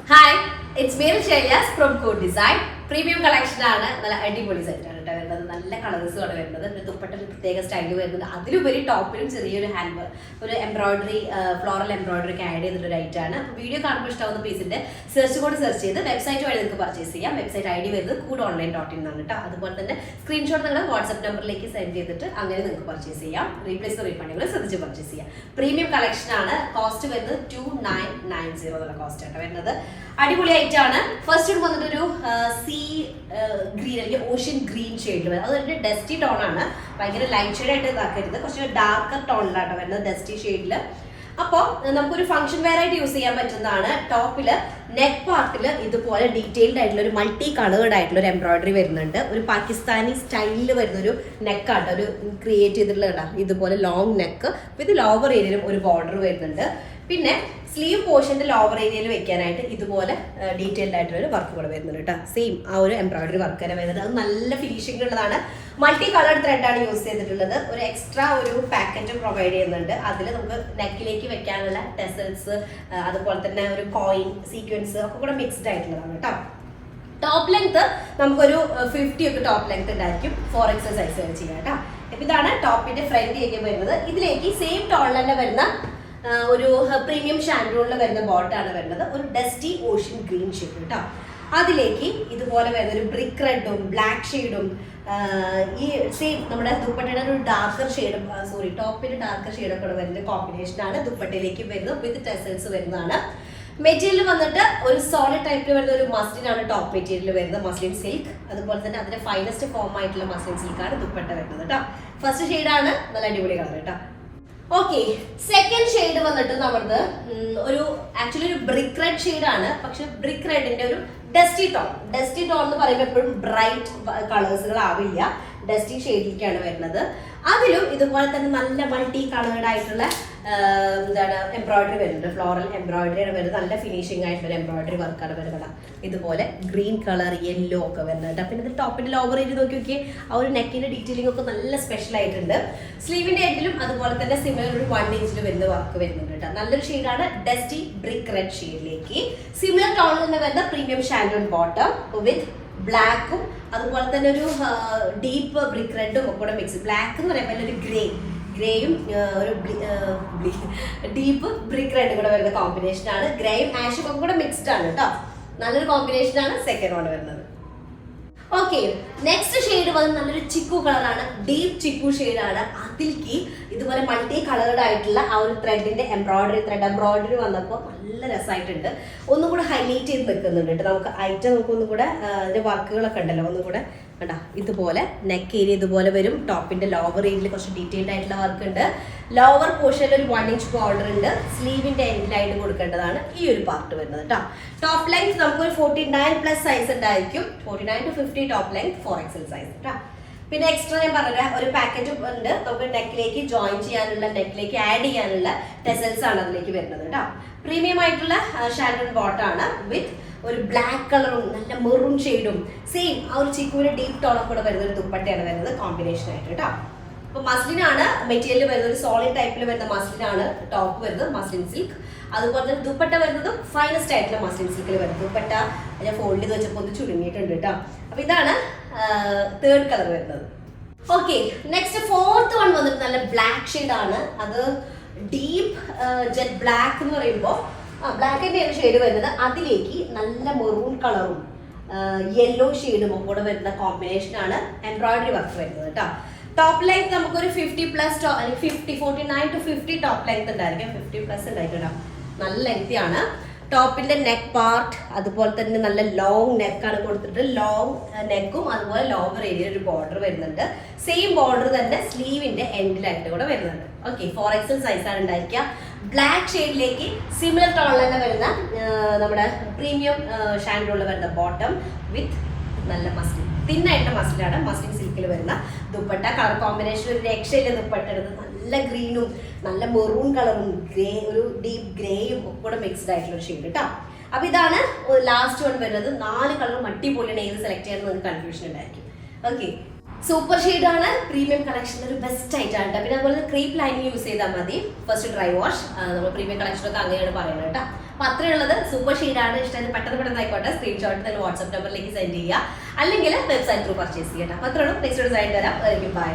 Hi, it's me Shailas from code design. Premium collection ആണ്. നല്ല അടിപൊളി സെറ്റ് ആണ് കേട്ടോ വരുന്നത്. നല്ല കളേഴ്സും ആണ് വരുന്നത്. ദുപ്പട്ട ഒരു പ്രത്യേക സ്റ്റൈലിൽ വരുന്നത്. അതിലുപരി ടോപ്പിലും ചെറിയൊരു ഹാൻഡ് ഒരു എംബ്രോയിഡറി, ഫ്ലോറൽ എംബ്രോയിഡറി ഒക്കെ ആഡ് ചെയ്തിട്ട് ഒരു ഐറ്റം ആണ്. അപ്പോൾ വീഡിയോ കാണുമ്പോൾ ഇഷ്ടമാവുന്ന പീസിന്റെ സെർച്ച് കോഡ് സെർച്ച് ചെയ്ത് വെബ്സൈറ്റ് വഴി നിങ്ങൾക്ക് പർച്ചേസ് ചെയ്യാം. വെബ്സൈറ്റ് ഐ ഡി വരുന്നത് coodonline.in എന്നാണ് കേട്ടോ. അതുപോലെ തന്നെ സ്ക്രീൻഷോട്ട് നിങ്ങൾ വാട്സ്ആപ്പ് നമ്പറിലേക്ക് സെൻഡ് ചെയ്തിട്ട് അങ്ങനെ നിങ്ങൾക്ക് പർച്ചേസ് ചെയ്യാം. റീപ്ലേസ് റീഫണ്ടുകൾ ശ്രദ്ധിച്ച് പർച്ചേസ് ചെയ്യാം. പ്രീമിയം കളക്ഷൻ ആണ്. കോസ്റ്റ് വരുന്നത് 2990 എന്നുള്ള കോസ്റ്റ് ആണ് വരുന്നത്. അടിപൊളി ഐറ്റം ആണ്. ഫസ്റ്റ് വന്നിട്ട് ഒരു സീ ഗ്രീൻ അല്ലെങ്കിൽ ഓഷ്യൻ ഗ്രീൻ ഷെയ്ഡിൽ വരുന്നത്. അതൊരു ഡസ്റ്റി ടോൺ ആണ്. ഭയങ്കര ലൈറ്റ് ഷെയ്ഡ് ആയിട്ട് ഇതാക്കരുത്. കുറച്ച് ഡാർക്കർ ടോണിലാട്ടോ വരുന്നത്, ഡസ്റ്റി ഷെയ്ഡിൽ. അപ്പോൾ നമുക്കൊരു ഫംഗ്ഷൻ വെയർ ആയിട്ട് യൂസ് ചെയ്യാൻ പറ്റുന്നതാണ്. ടോപ്പില് നെക്ക് പാർട്ടിൽ ഇതുപോലെ ഡീറ്റെയിൽഡ് ആയിട്ടുള്ള ഒരു മൾട്ടി കളേർഡ് ആയിട്ടുള്ള ഒരു എംബ്രോയിഡറി വരുന്നുണ്ട്. ഒരു പാകിസ്ഥാനി സ്റ്റൈലിൽ വരുന്ന ഒരു നെക്കാട്ടോ ഒരു ക്രിയേറ്റ് ചെയ്തിട്ടുള്ള ഇതുപോലെ ലോങ് നെക്ക് വിത്ത് ലോവർ ഏരിയയിലും ഒരു ബോർഡർ വരുന്നുണ്ട്. പിന്നെ സ്ലീവ് പോർഷന്റെ ലോവർ ഏരിയയിൽ വെക്കാനായിട്ട് ഇതുപോലെ ഡീറ്റെയിൽഡ് ആയിട്ടുള്ള ഒരു വർക്ക് കൂടെ വരുന്നുണ്ട് കേട്ടോ. സെയിം ആ ഒരു എംബ്രോയിഡറി വർക്ക് തന്നെ വരുന്നത്. അത് നല്ല ഫിനിഷിംഗ് ഉള്ളതാണ്. മൾട്ടി കളർഡ് ത്രെഡാണ് യൂസ് ചെയ്തിട്ടുള്ളത്. ഒരു എക്സ്ട്രാ ഒരു പാക്കറ്റ് പ്രൊവൈഡ് ചെയ്യുന്നുണ്ട്. അതിൽ നമുക്ക് നെക്കിലേക്ക് വെക്കാനുള്ള ടെസൽസ്, അതുപോലെ തന്നെ ഒരു കോയിൻ സീക്വൻസ് ഒക്കെ കൂടെ മിക്സ്ഡ് ആയിട്ടുള്ളതാണ് കേട്ടോ. ടോപ്പ് ലെങ്ത് നമുക്കൊരു 50 ഒക്കെ ടോപ്പ് ലെങ്ത് ഉണ്ടായിരിക്കും. 4XL സൈസ് വരെ ചെയ്യാം കേട്ടോ. അപ്പൊ ഇതാണ് ടോപ്പിന്റെ ഫ്രണ്ട് ഏരിയ വരുന്നത്. ഇതിലേക്ക് സെയിം ടോണിൽ തന്നെ വരുന്ന ഒരു പ്രീമിയം ഷാൻഡ്രോണിൽ വരുന്ന ബോട്ടാണ് വരുന്നത്. ഒരു ഡസ്റ്റി ഓഷ്യൻ ഗ്രീൻ ഷെയ്ഡ് കേട്ടോ. അതിലേക്ക് ഇതുപോലെ വരുന്ന ഒരു ബ്രിക്ക് റെഡും ബ്ലാക്ക് ഷെയ്ഡും ഈ സെയിം നമ്മുടെ ദുപ്പട്ടയുടെ ഒരു ഡാർക്കർ ഷെയ്ഡും ടോപ്പിന്റെ ഡാർക്കർ ഷെയ്ഡൊക്കെ വരുന്ന കോമ്പിനേഷനാണ്. ദുപ്പട്ടയിലേക്ക് വരുന്നത് വിത്ത് ടെസൽസ് വരുന്നതാണ്. മെറ്റീരിയൽ വന്നിട്ട് ഒരു സോളിഡ് ടൈപ്പിൽ വരുന്ന ഒരു മസ്ലിൻ ആണ് ടോപ്പ് മെറ്റീരിയൽ വരുന്നത്. Muslin silk. അതുപോലെ തന്നെ അതിന്റെ ഫൈനസ്റ്റ് ഫോം ആയിട്ടുള്ള മസ്ലിൻ സിൽക്കാണ് ദുപ്പട്ട വരുന്നത് കേട്ടോ. ഫസ്റ്റ് ഷെയ്ഡാണ് നല്ല അടിപൊളി കളർ കേട്ടോ. ഓക്കെ, സെക്കൻഡ് ഷെയ്ഡ് വന്നിട്ട് നമ്മുടെ ഒരു ആക്ച്വലി ഒരു ബ്രിക്ക് റെഡ് ഷെയ്ഡാണ്. പക്ഷെ ബ്രിക്ക് റെഡിന്റെ ഒരു ഡസ്റ്റി ടോൺ. ഡസ്റ്റി ടോൺ എന്ന് പറയുമ്പോൾ എപ്പോഴും ബ്രൈറ്റ് കളേഴ്സുകൾ ആവില്ല. ഡസ്റ്റി ഷെയ്ഡിലേക്കാണ് വരുന്നത്. അതിലും ഇതുപോലെ തന്നെ നല്ല മൾട്ടി കളേർഡ് ആയിട്ടുള്ള എന്താണ് എംബ്രോയിഡറി വരുന്നുണ്ട്. ഫ്ലോറൽ എംബ്രോയിഡറി വരുന്നത്. നല്ല ഫിനിഷിംഗ് ആയിട്ടുള്ള എംബ്രോയിഡറി വർക്കാണ് വരുന്നത്. ഇതുപോലെ ഗ്രീൻ കളർ, യെല്ലോ ഒക്കെ വരുന്നുണ്ട്. പിന്നെ ഇത് ടോപ്പിന്റെ ലോവർ ഏരിയ നോക്കി നോക്കിയേ, ആ ഒരു നെക്കിന്റെ ഡീറ്റെയിലിംഗ് ഒക്കെ നല്ല സ്പെഷ്യൽ ആയിട്ടുണ്ട്. സ്ലീവിന്റെ എൻഡിലും അതുപോലെ തന്നെ സിമിലർ ഒരു 1 ഇഞ്ചിൽ വരുന്ന വർക്ക് വരുന്നുണ്ട് കേട്ടോ. നല്ലൊരു ഷെയ്ഡാണ്. ഡസ്റ്റി ബ്രിക്ക് റെഡ് ഷെയ്ഡിലേക്ക് സിമിലർ ടോണിൽ തന്നെ വരുന്ന പ്രീമിയം ഷാൻഡോൺ ബോട്ടം വിത്ത് ബ്ലാക്കും അതുപോലെ തന്നെ ഒരു ഡീപ്പ് ബ്രിക്ക് റെഡും ഒക്കെ കൂടെ മിക്സ്. ബ്ലാക്ക് എന്ന് പറയുമ്പോൾ ഒരു ഗ്രേയും ഒരു ഡീപ്പ് ബ്രിക്ക് റെഡും കൂടെ വരുന്ന കോമ്പിനേഷനാണ്. ഗ്രേയും ആഷും ഒക്കെ കൂടെ മിക്സ്ഡ് ആണ് കേട്ടോ. നല്ലൊരു കോമ്പിനേഷനാണ് സെക്കൻഡ് വൺ വരുന്നത്. ഓക്കെ, നെക്സ്റ്റ് ഷെയ്ഡ് വന്ന് നല്ലൊരു ചിക്കു കളറാണ്. ഡീപ്പ് ചിക്കു ഷെയ്ഡാണ്. അതിലേക്ക് ഇതുപോലെ മൾട്ടി കളേർഡ് ആയിട്ടുള്ള ആ ഒരു ത്രെഡിന്റെ എംബ്രോയിഡറി വന്നപ്പോൾ നല്ല രസമായിട്ടുണ്ട്. ഒന്നും കൂടെ ഹൈലൈറ്റ് ചെയ്ത് നിൽക്കുന്നുണ്ട് കേട്ടോ. നമുക്ക് ഐറ്റം നമുക്ക് ഒന്നും കൂടെ അതിന്റെ വർക്കുകളൊക്കെ ഉണ്ടല്ലോ, ഒന്നും കൂടെ കണ്ടാ ഇതുപോലെ നെക്ക് ഏരിയ ഇതുപോലെ വരും. ടോപ്പിന്റെ ലോവർ ഏരിയയിൽ കുറച്ച് ഡീറ്റെയിൽഡ് ആയിട്ടുള്ള വർക്ക് ഉണ്ട്. ലോവർ പോർഷനിൽ ഒരു 1 ഇഞ്ച് ബോർഡർ ഉണ്ട്. സ്ലീവിന്റെ എൻഡിലായിട്ട് കൊടുക്കേണ്ടതാണ് ഈ ഒരു പാർട്ട് വരുന്നത് കേട്ടോ. ടോപ്പ് ലെങ്ത് നമുക്കൊരു 49+ സൈസ് ഉണ്ടായിരിക്കും. 49 to 50 top length, 4XL size കേട്ടോ. പിന്നെ എക്സ്ട്രാ ഞാൻ പറഞ്ഞ ഒരു പാക്കറ്റ് ഉണ്ട്. നമുക്ക് നെക്കിലേക്ക് ജോയിൻ ചെയ്യാനുള്ള, നെക്കിലേക്ക് ആഡ് ചെയ്യാനുള്ള ടെസൽസ് ആണ് അതിലേക്ക് വരുന്നത് കേട്ടോ. പ്രീമിയം ആയിട്ടുള്ള ഷാൻഡോൺ ബോട്ടാണ് വിത്ത് ഒരു ബ്ലാക്ക് കളറും നല്ല മെറൂൺ ഷെയ്ഡും സെയിം ആ ഒരു ചിക്കുവിന്റെ ഡീപ്പ് ടോണൊക്കെ കൂടെ വരുന്ന ഒരു ദുപ്പട്ടയാണ് വരുന്നത് കോമ്പിനേഷൻ ആയിട്ട് കേട്ടോ. അപ്പൊ മസ്ലിനാണ് മെറ്റീരിയൽ വരുന്നത്. ഒരു സോളിഡ് ടൈപ്പിൽ വരുന്ന മസ്ലിനാണ് ടോപ്പ് വരുന്നത്, മസ്ലിൻ സിൽക്ക്. അതുപോലെ തന്നെ ദുപ്പട്ട വരുന്നത് ഫൈനസ്റ്റ് ആയിട്ടുള്ള മസ്ലിൻ സിൽക്കിൽ വരുന്നത്. ദുപ്പട്ട ഞാൻ ഫോൾഡ് ചെയ്ത് വെച്ചപ്പോൾ ഒന്ന് ചുരുങ്ങിയിട്ടുണ്ട് കേട്ടോ. അപ്പൊ ഇതാണ് തേർഡ് കളർ വരുന്നത്. ഓക്കെ, നെക്സ്റ്റ് ഫോർത്ത് വൺ വന്നിട്ട് നല്ല ബ്ലാക്ക് ഷെയ്ഡ് ആണ്. അത് ഡീപ്പ് ജെറ്റ് ബ്ലാക്ക് എന്ന് പറയുമ്പോൾ ബ്ലാക്കിന്റെ ഷെയ്ഡ് വരുന്നത്. അതിലേക്ക് നല്ല മെറൂൺ കളറും യെല്ലോ ഷെയ്ഡും ഒക്കെ കൂടെ വരുന്ന കോമ്പിനേഷനാണ് എംബ്രോയിഡറി വർക്ക് വരുന്നത് കേട്ടോ. ടോപ്പ് ലെങ്ത് നമുക്കൊരു 49 to 50 ടോപ്പ് ലെങ്ത് ഉണ്ടായിരിക്കും. 50+ ഉണ്ടായിരിക്കും. നല്ല ലെങ്തി ആണ്. ടോപ്പിന്റെ നെക്ക് പാർട്ട് അതുപോലെ തന്നെ നല്ല ലോങ് നെക്കാണ് കൊടുത്തിട്ട്. ലോങ് നെക്കും അതുപോലെ ലോവർ ഏരിയ ഒരു ബോർഡർ വരുന്നുണ്ട്. സെയിം ബോർഡർ തന്നെ സ്ലീവിന്റെ എൻഡിലായിട്ട് കൂടെ വരുന്നുണ്ട്. ഓക്കെ, 4XL സൈസാണ് ഉണ്ടായിരിക്കുക. ബ്ലാക്ക് ഷെയ്ഡിലേക്ക് സിമിലർ ടോണിൽ തന്നെ വരുന്ന നമ്മുടെ പ്രീമിയം ഷാൻഡോണിൽ വരുന്ന ബോട്ടം വിത്ത് നല്ല മസ്ലിൻ, തിന്നായിട്ടുള്ള മസ്ലിനാണ്. മസ്ലിൻ സിൽക്കിൽ വരുന്ന ദുപ്പട്ട. കളർ കോമ്പിനേഷൻ ഒരു രക്ഷയില്ല. ദുപ്പട്ട എടുത്ത് നല്ല ഗ്രീനും നല്ല മെറൂൺ കളറും ഒരു ഡീപ്പ് ഗ്രേയും ഒക്കെ കൂടെ മിക്സ്ഡ് ആയിട്ടുള്ള ഒരു ഷെയ്ഡ് കേട്ടോ. അപ്പൊ ഇതാണ് ലാസ്റ്റ് വൺ വരുന്നത്. 4 കളറും അടിപൊളിയാണ്. ഏത് സെലക്ട് ചെയ്യാൻ നിങ്ങൾക്ക് കൺഫ്യൂഷൻ ഉണ്ടായിരിക്കും. ഓക്കെ, സൂപ്പർ ഷെയ്ഡാണ്, പ്രീമിയം കളക്ഷനിൽ ഒരു ബെസ്റ്റ് ആയിട്ടാണ് കേട്ടോ. പിന്നെ അതുപോലെ ക്രീപ്പ് ലൈനിങ് യൂസ് ചെയ്താൽ മതി. ഫസ്റ്റ് ഡ്രൈ വാഷ്, നമ്മൾ പ്രീമിയം കളക്ഷനൊക്കെ അങ്ങനെയാണ് പറയുന്നത് കേട്ടോ. അപ്പോൾ അത്രയുള്ളത് സൂപ്പർ ഷെയ്ഡാണ്. ഇഷ്ടമായത് പെട്ടെന്ന് ആയിക്കോട്ടെ, സ്ക്രീൻഷോട്ട് നിങ്ങൾ വാട്സ്ആപ്പ് നമ്പറിലേക്ക് സെൻഡ് ചെയ്യുക, അല്ലെങ്കിൽ വെബ്സൈറ്റ് ത്രൂ പർച്ചേസ് ചെയ്യാം. അപ്പോൾ അത്രയുള്ളൂ. നെക്സ്റ്റ് ഡിസൈൻ തരാം. ബൈ.